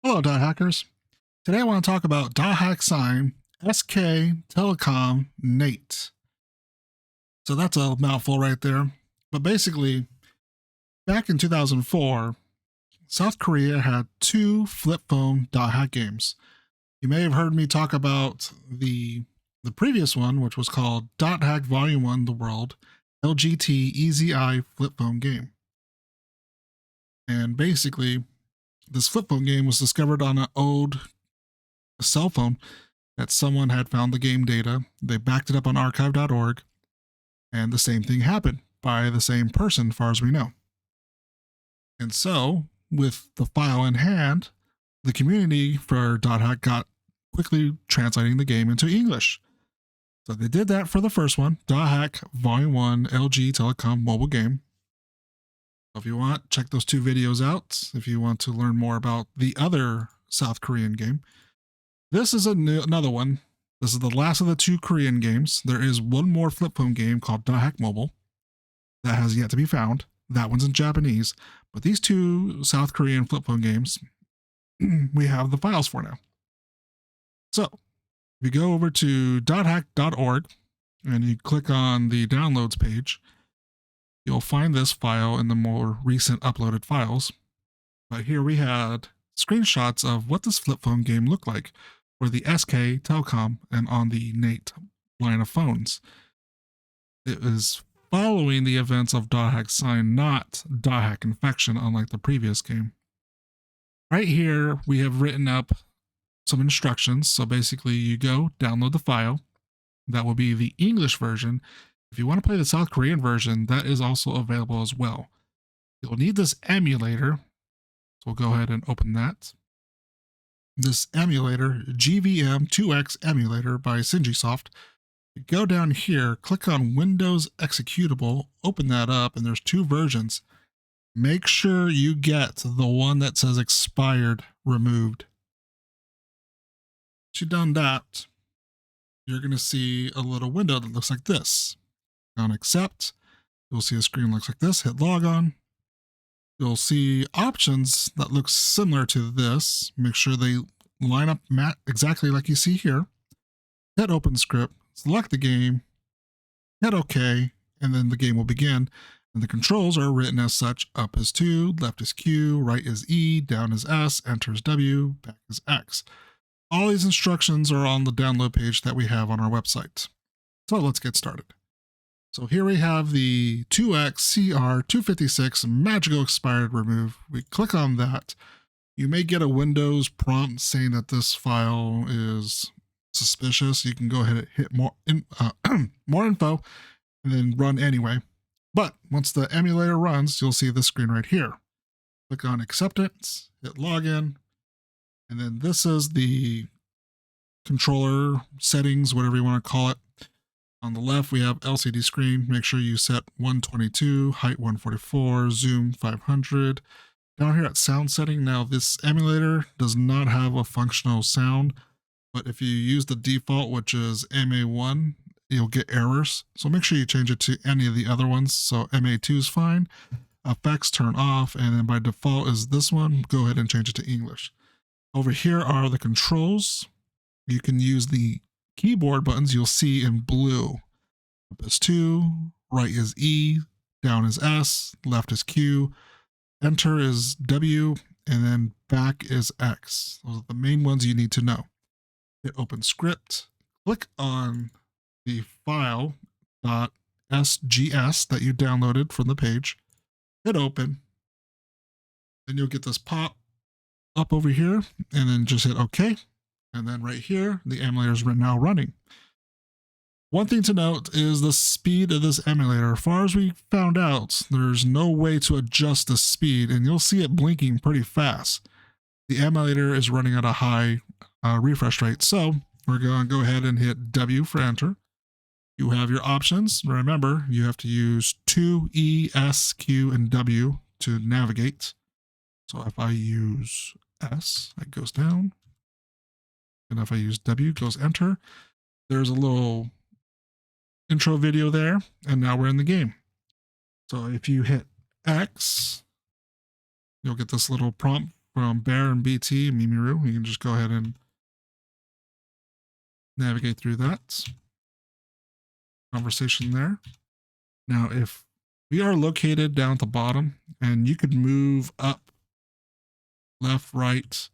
Hello, Dot Hackers. Today I want to talk about Dothack sign SK Telecom NATE. So that's a mouthful right there. But basically, back in 2004, South Korea had two flip phone Dothack games. You may have heard me talk about the previous one, which was called Dothack Volume 1 The World LGT Easy Eye flip phone game. And basically, this flip phone game was discovered on an old cell phone that someone had found the game data. They backed it up on archive.org, and the same thing happened by the same person, as far as we know. And so, with the file in hand, the community for Dothack got quickly translating the game into English. So they did that for the first one, Dothack Volume 1 LG Telecom mobile game. So if you want, check those two videos out if you want to learn more about the other South Korean game. This is another one. This is the last of the two Korean games. There is one more flip phone game called Dothack Mobile that has yet to be found. That one's in Japanese. But these two South Korean flip phone games, we have the files for now. So if you go over to dothack.org and you click on the downloads page, you'll find this file in the more recent uploaded files. But here we had screenshots of what this flip phone game looked like for the SK Telecom and on the NATE line of phones. It is following the events of Dothack Sign, not Dothack Infection, unlike the previous game. Right here, we have written up some instructions. So basically, you go download the file. That will be the English version. If you want to play the South Korean version, that is also available as well. You'll need this emulator. So we'll go ahead and open that. This emulator, GVM2X emulator by Syngisoft. You go down here, click on Windows Executable, open that up, and there's two versions. Make sure you get the one that says expired removed. Once you've done that, you're going to see a little window that looks like this. On accept, you'll see a screen looks like this. Hit log on. You'll see options that look similar to this. Make sure they line up exactly like you see here. Hit open script, select the game, hit OK, and then the game will begin. And the controls are written as such: up is 2, left is Q, right is E, down is S, enter is W, back is X. All these instructions are on the download page that we have on our website. So let's get started. So here we have the 2XCR256 magical expired remove. We click on that. You may get a Windows prompt saying that this file is suspicious. You can go ahead and hit more info and then run anyway. But once the emulator runs, you'll see this screen right here. Click on acceptance, hit login, and then this is the controller settings, whatever you want to call it. On the left, we have LCD screen. Make sure you set 122, height 144, zoom 500. Down here at sound setting, now this emulator does not have a functional sound, but if you use the default, which is MA1, you'll get errors. So make sure you change it to any of the other ones. So MA2 is fine. Effects turn off, and then by default is this one. Go ahead and change it to English. Over here are the controls. You can use the keyboard buttons you'll see in blue. Up is 2, right is E, down is S, left is Q, enter is W, and then back is X. Those are the main ones you need to know. Hit open script, click on the file .sgs that you downloaded from the page, hit open, then you'll get this pop up over here, and then just hit OK. And then right here, the emulator is now running. One thing to note is the speed of this emulator. As far as we found out, there's no way to adjust the speed, and you'll see it blinking pretty fast. The emulator is running at a high refresh rate, so we're going to go ahead and hit W for enter. You have your options. Remember, you have to use 2, E, S, Q, and W to navigate. So if I use S, it goes down. And if I use W, it goes enter. There's a little intro video there, and now we're in the game. So if you hit X, you'll get this little prompt from Bear and BT, Mimiru. You can just go ahead and navigate through that conversation there. Now, if we are located down at the bottom, and you could move up, left, right,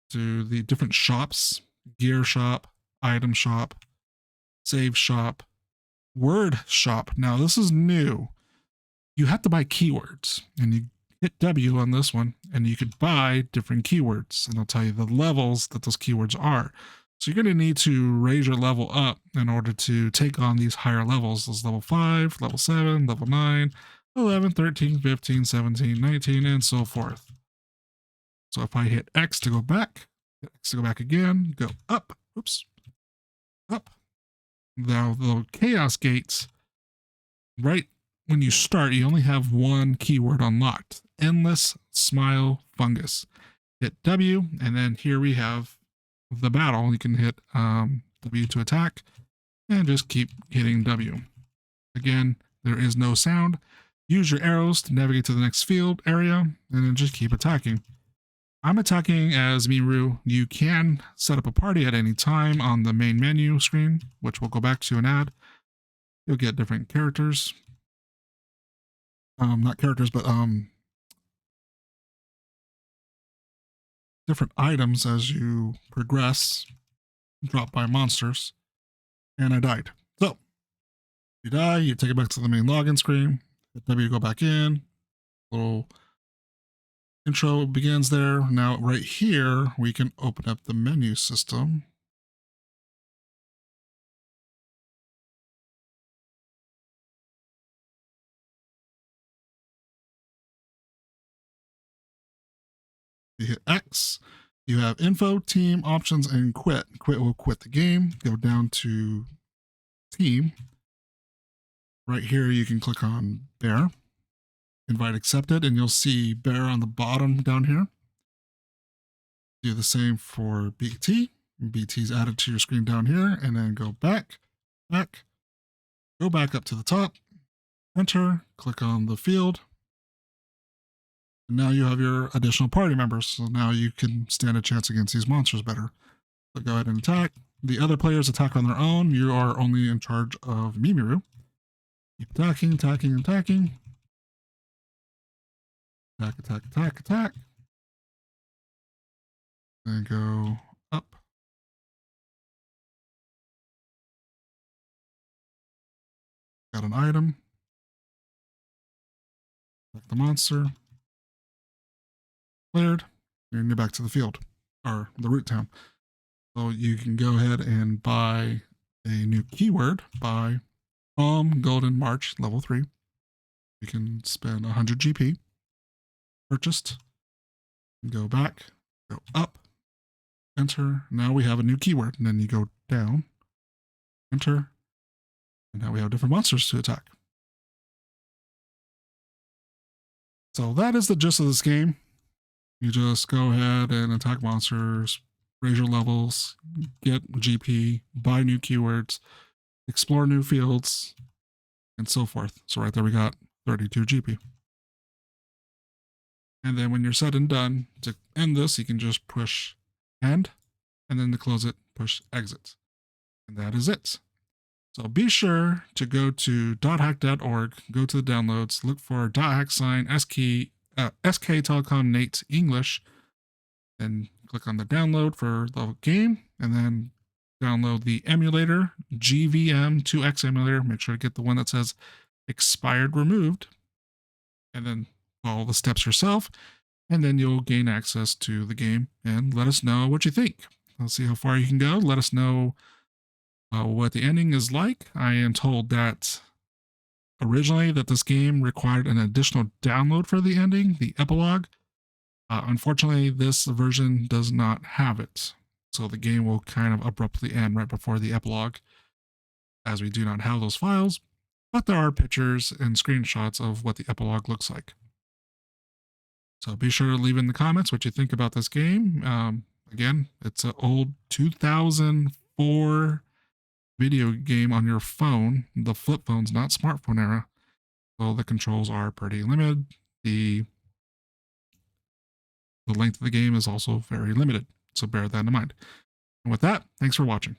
to the different shops, gear shop, item shop, save shop, word shop. Now, this is new. You have to buy keywords, and you hit W on this one, and you could buy different keywords, and I'll tell you the levels that those keywords are. So you're going to need to raise your level up in order to take on these higher levels. There's level 5, level 7, level 9, 11, 13, 15, 17, 19, and so forth. So if I hit X to go back, hit X to go back again, go up, oops, up. Now the chaos gates, right when you start, you only have one keyword unlocked, endless smile fungus. Hit W, and then here we have the battle. You can hit W to attack, and just keep hitting W. Again, there is no sound. Use your arrows to navigate to the next field area, and then just keep attacking. I'm attacking as Miru. You can set up a party at any time on the main menu screen, which we'll go back to and add. You'll get different characters. Not characters, but different items as you progress, dropped by monsters. And I died. So, if you die, you take it back to the main login screen. Hit W to go back in. Little intro begins there. Now, right here, we can open up the menu system. You hit X, you have info, team, options, and quit. Quit will quit the game. Go down to team. Right here, you can click on Bear. Invite accepted, and you'll see Bear on the bottom down here. Do the same for BT. BT is added to your screen down here, and then go back, go back up to the top, enter, click on the field. And now you have your additional party members, so now you can stand a chance against these monsters better. So go ahead and attack. The other players attack on their own. You are only in charge of Mimiru. Keep attacking, attacking, attacking. Attack, attack, attack, attack. And go up. Got an item. Attack the monster. Cleared. And you're back to the field, or the root town. So you can go ahead and buy a new keyword. Buy Golden March level 3. You can spend 100 GP. Purchased. Go back. Go up. Enter. Now we have a new keyword. And then you go down. Enter. And now we have different monsters to attack. So that is the gist of this game. You just go ahead and attack monsters, raise your levels, get GP, buy new keywords, explore new fields, and so forth. So right there we got 32 GP. And then when you're said and done, to end this, you can just push end, and then to close it, push exit. And that is it. So be sure to go to dothack.org, go to the downloads, look for .hack sign SK Telecom NATE English, and click on the download for the game, and then download the emulator, GVM2X emulator. Make sure to get the one that says expired removed, and then follow the steps yourself, and then you'll gain access to the game. And let us know what you think. Let's see how far you can go. Let us know what the ending is like. I am told that originally that this game required an additional download for the ending, the epilogue. Unfortunately, this version does not have it. So the game will kind of abruptly end right before the epilogue, as we do not have those files. But there are pictures and screenshots of what the epilogue looks like. So be sure to leave in the comments what you think about this game. Again, it's an old 2004 video game on your phone. The flip phone's not smartphone era, so the controls are pretty limited. the length of the game is also very limited. So bear that in mind. And with that, thanks for watching.